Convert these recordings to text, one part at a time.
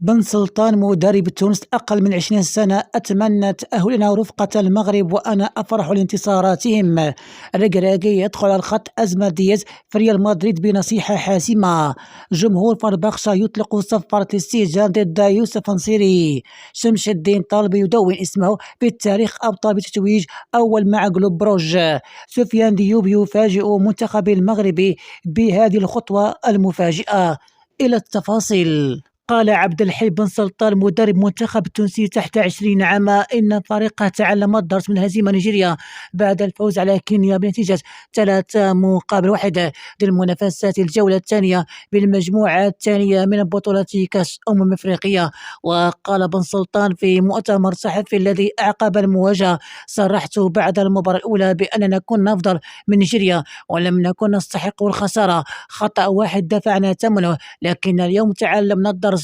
بن سلطان مدرب تونس أقل من 20 سنة أتمنى تأهلنا رفقة المغرب وأنا أفرح لانتصاراتهم. الركراكي يدخل على الخط أزمة دياز في ريال مدريد بنصيحة حاسمة. جمهور فربخشة يطلق صفارة الاستئجار ضد يوسف نصيري. شمس الدين طالبي يدون اسمه في التاريخ أبطال بتتويج أول مع قلوب بروج. سفيان ديوب يفاجئ منتخب المغربي بهذه الخطوة المفاجئة. إلى التفاصيل. قال عبد الحي بن سلطان مدرب منتخب التونسي تحت 20 عاما إن فريقه تعلم الدرس من هزيمة نيجيريا بعد الفوز على كينيا بنتيجة 3-1 ضمن منافسات الجولة الثانية بالمجموعة الثانية من بطولة كأس أفريقيا. وقال بن سلطان في مؤتمر صحفي الذي أعقب المواجهة: صرحت بعد المباراة الأولى بأننا كنا أفضل من نيجيريا ولم نكن نستحق الخسارة. خطأ واحد دفعنا ثمنه، لكن اليوم تعلمنا الدرس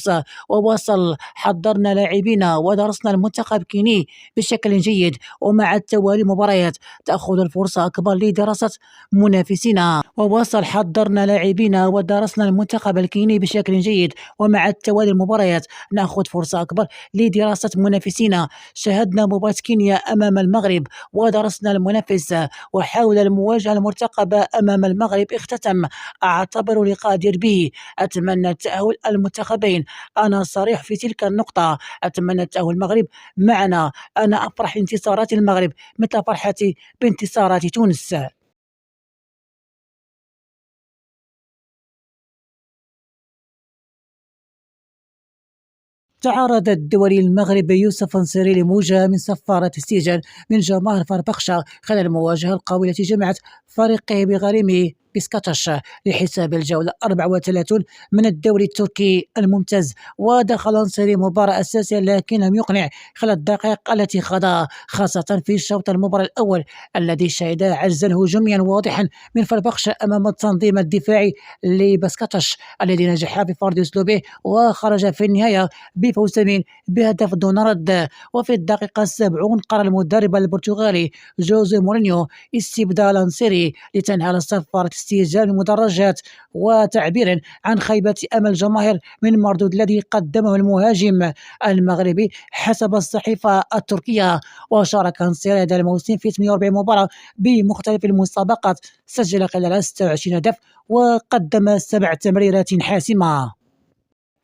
ووصل. حضرنا لاعبينا ودرسنا المنتخب كيني بشكل جيد، ومع التوالي مباريات تأخذ الفرصة أكبر لدراسة منافسينا. ووصل: حضرنا لاعبينا ودرسنا المنتخب الكيني بشكل جيد، ومع التوالي المباريات نأخذ فرصة أكبر لدراسة منافسينا. شاهدنا مباراة كينيا أمام المغرب ودرسنا المنافس وحاول المواجهة المرتقبة أمام المغرب اختتم. أعتبر لقاء ديربي. أتمنى تأهل المنتخبين. أنا صريح في تلك النقطة. أتمنى تأهل المغرب معنا. أنا أفرح بانتصارات المغرب مثل فرحتي بانتصارات تونس. تعرض الدولي المغربي يوسف نصيري لمواجهة من صفارة استئجال من جماهير فربخشة خلال المواجهة القوية التي جمعت فريقه بغريمه بسكتش لحساب الجولة 34 من الدوري التركي الممتاز. ودخل نصيري مباراة أساسية لكن لم يقنع خلال الدقائق التي خاضها، خاصة في الشوط المباراة الأول الذي شهد عجزا هجوميا واضحا من فربخشة أمام التنظيم الدفاعي لبسكتش الذي نجح في فرض أسلوبه وخرج في النهاية بفوز بهدف دون رد. وفي الدقيقة 70 قرر المدرب البرتغالي جوزي مورينيو استبدال نصيري لتنهال صفارة استئجال المدرجات، وتعبيرا عن خيبة أمل الجماهير من المردود الذي قدمه المهاجم المغربي حسب الصحيفة التركية. وشارك نصيري هذا الموسم في 48 مباراة بمختلف المسابقات، سجل خلال 26 هدف وقدم 7 تمريرات حاسمة.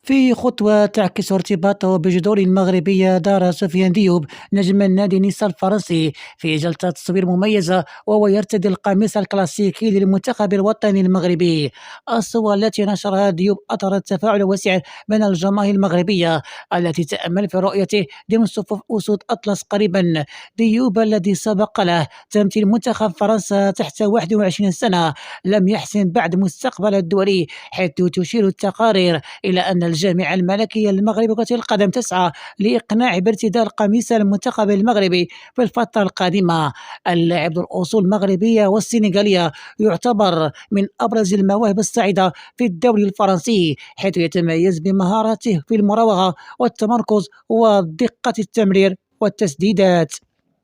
في خطوة تعكس ارتباطه بجذور المغربية دار سفيان ديوب نجم النادي نيس الفرنسي في جلسة تصوير مميزة وهو يرتدي القميص الكلاسيكي للمنتخب الوطني المغربي. الصور التي نشرها ديوب أثارت تفاعل واسع بين الجماهير المغربية التي تأمل في رؤيته ضمن صفوف أسود أطلس قريبا. ديوب الذي سبق له تمثيل منتخب فرنسا تحت 21 سنة لم يحسن بعد مستقبل الدولي، حيث تشير التقارير إلى أن الجامعة الملكية للمغرب كرة القدم تسعى لإقناع بارتداء القميص المنتخب المغربي في الفترة القادمة. اللاعب ذو الأصول المغربية والسنغالية يعتبر من أبرز المواهب الصاعدة في الدوري الفرنسي، حيث يتميز بمهاراته في المراوغة والتمركز ودقة التمرير والتسديدات.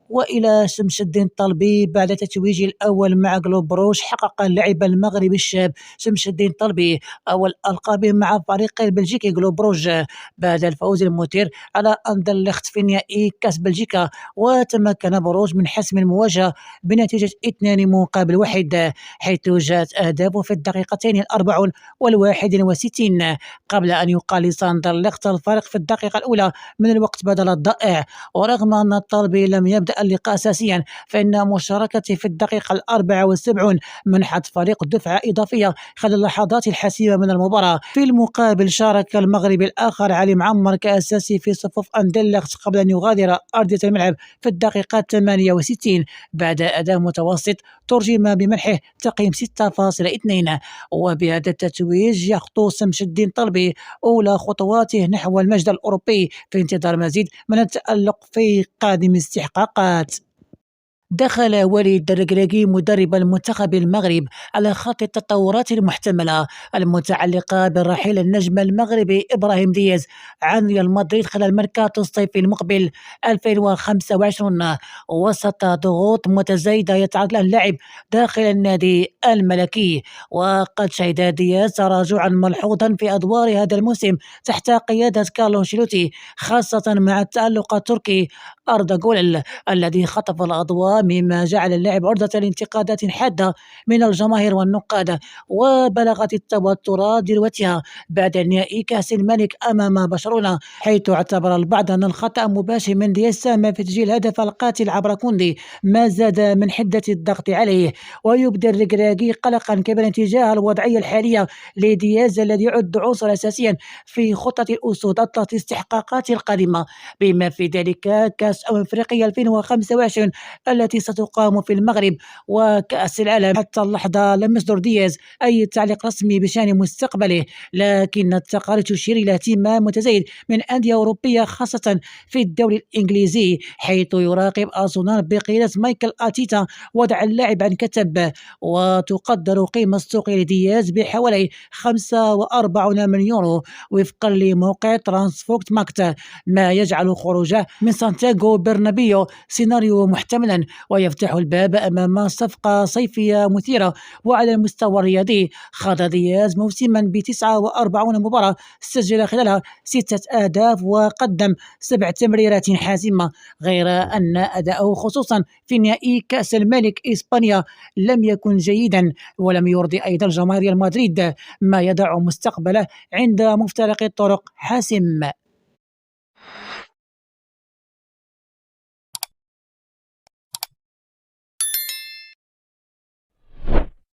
وإلى شمس الدين طلبي. بعد تتويجه الأول مع قلوب بروش حقق اللاعب المغربي الشاب شمس الدين طلبي أول ألقابه مع فريق البلجيكي قلوب بروج بعد الفوز المثير على أندرلخت في نهائي كأس بلجيكا. وتمكن بروج من حسم المواجهة بنتيجة 2-1 حيث جاءت أهدافه في الدقيقتين 64 و61 قبل أن يقالص أندرلخت الفارق في الدقيقة الأولى من الوقت بدل الضائع. ورغم أن الطلبي لم يبدأ اللقاء أساسيا، فإن مشاركته في الدقيقة 74 منحت فريق دفعة إضافية خلال اللحظات الحاسمة من المباراة. في المقابل شارك المغربي الآخر علي معمر كأساسي في صفوف أندلخت قبل أن يغادر أرضية الملعب في الدقيقة 68 بعد أداء متوسط ترجم بمنحه تقييم 6.2. وبهذا التتويج يخطو شمس الدين طلبي أولى خطواته نحو المجد الأوروبي في انتظار مزيد من التألق في قادم استحقاقات. دخل وليد الركراكي مدرب المنتخب المغرب على خط التطورات المحتملة المتعلقة برحيل النجم المغربي إبراهيم دياز عن ريال مدريد خلال ميركاتو الصيفي المقبل 2025 وسط ضغوط متزايدة يتعرض لها اللاعب داخل النادي الملكي. وقد شهد دياز تراجعا ملحوظا في أدوار هذا الموسم تحت قيادة كارلو أنشيلوتي، خاصة مع التألق التركي أردا جولر الذي خطف الأضواء، مما جعل اللاعب عرضة لانتقادات حادة من الجماهير والنقاد. وبلغت التوترات ذروتها بعد نهائي كأس الملك أمام برشلونة، حيث اعتبر البعض أن الخطأ مباشر من دياز ساهم في تسجيل هدف القاتل عبر كوندي، ما زاد من حدة الضغط عليه. ويبدي الركراكي قلقا كبيرا تجاه الوضعية الحالية لدياز الذي يعد عنصرا أساسيا في خطة الأسود أطلس الاستحقاقات القادمة، بما في ذلك كأس أفريقيا 2025 التي ستقام في المغرب وكأس العالم. حتى اللحظة لم يصدر دياز أي تعليق رسمي بشأن مستقبله، لكن التقارير تشير إلى اهتمام متزايد من أندية أوروبية خاصة في الدوري الإنجليزي، حيث يراقب أرسنال بقيادة مايكل آتيتا وضع اللاعب عن كتب. وتقدر قيمة السوقية لدياز بحوالي 45 مليون يورو وفقا لموقع ترانسفوكت ماكت، ما يجعل خروجه من سانتياغو برنابيو سيناريو محتملا ويفتح الباب أمام صفقة صيفية مثيرة. وعلى المستوى الرياضي خاض دياز موسما ب49 مباراة سجل خلالها 6 أهداف وقدم 7 تمريرات حاسمة، غير أن أداؤه خصوصا في نهائي كأس الملك إسبانيا لم يكن جيدا ولم يرضي أيضا جماهير ريال مدريد، ما يضع مستقبله عند مفترق الطرق حاسم.